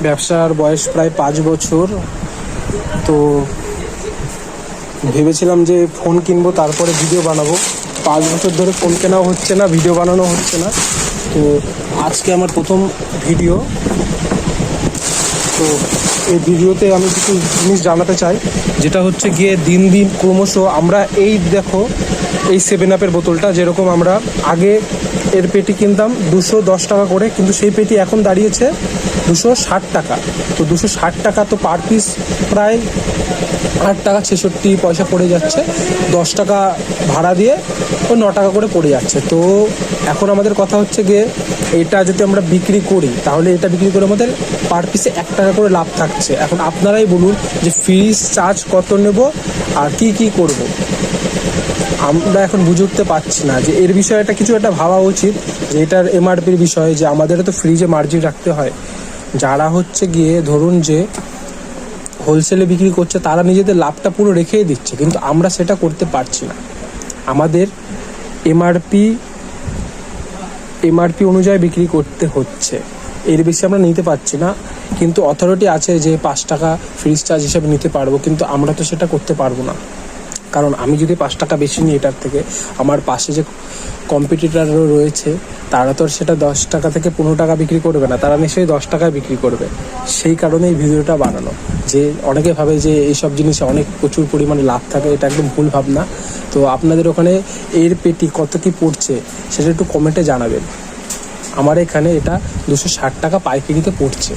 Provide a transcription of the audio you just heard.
ব্যবসার বয়স প্রায় 5 বছর। তো ভেবেছিলাম যে ফোন কিনবো, তারপরে ভিডিও বানাবো। 5 বছর ধরে ফোন কেনাও হচ্ছে না, ভিডিও বানানো হচ্ছে না। তো আজকে আমার প্রথম ভিডিও। তো এই ভিডিওতে আমি কিছু জিনিস জানাতে চাই, যেটা হচ্ছে গিয়ে দিন দিন ক্রমশ আমরা এই দেখো এই 7-আপের বোতলটা, যেরকম আমরা আগে এর পেটি কিনতাম 210 টাকা করে, কিন্তু সেই পেটি এখন দাঁড়িয়েছে 260 টাকা। তো 260 টাকা তো পার পিস প্রায় 8 টাকা 66 পয়সা পড়ে যাচ্ছে। 10 টাকা ভাড়া দিয়ে ও 9 টাকা করে পড়ে যাচ্ছে। তো এখন আমাদের কথা হচ্ছে গিয়ে এটা যদি আমরা বিক্রি করি, তাহলে এটা বিক্রি করে আমাদের পার পিসে 1 টাকা করে লাভ থাকছে। এখন আপনারাই বলুন যে ফ্রিজ চার্জ কত নেব আর কি করব। আমরা এখন বুঝে উঠতে পারছি না যে এর বিষয়টা কিছু একটা ভাবা উচিত, যে এটার এমআরপির বিষয়ে, যে আমাদেরও তো ফ্রিজে মার্জিন রাখতে হয়। যারা হচ্ছে গিয়ে ধরুন যে হোলসেলে বিক্রি করছে, তারা নিজেদের লাভটা পুরো রেখেই দিচ্ছে, কিন্তু আমরা সেটা করতে পারছি না। আমাদের এমআরপি অনুযায়ী বিক্রি করতে হচ্ছে, এর বেশি আমরা নিতে পারছি না। কিন্তু অথরিটি আছে যে 5 টাকা ফ্রিজ চার্জ হিসাবে নিতে পারবো, কিন্তু আমরা তো সেটা করতে পারবো না। কারণ আমি যদি 5 টাকা বেশি নিই এটার থেকে, আমার পাশে যে কম্পিটিটরও রয়েছে তারা তো সেটা 10 টাকা থেকে 15 টাকা বিক্রি করবে না, তারা নিশ্চয়ই 10 টাকায় বিক্রি করবে। সেই কারণে এই ভিডিওটা বানানো, যে অনেকে ভাবে যে এইসব জিনিসে অনেক প্রচুর পরিমাণে লাভ থাকে, এটা একদম ভুল ভাবনা। তো আপনাদের ওখানে এর পেটি কত কি পড়ছে সেটা একটু কমেন্টে জানাবেন। আমার এখানে এটা 260 টাকা পাইকারিতে পড়ছে।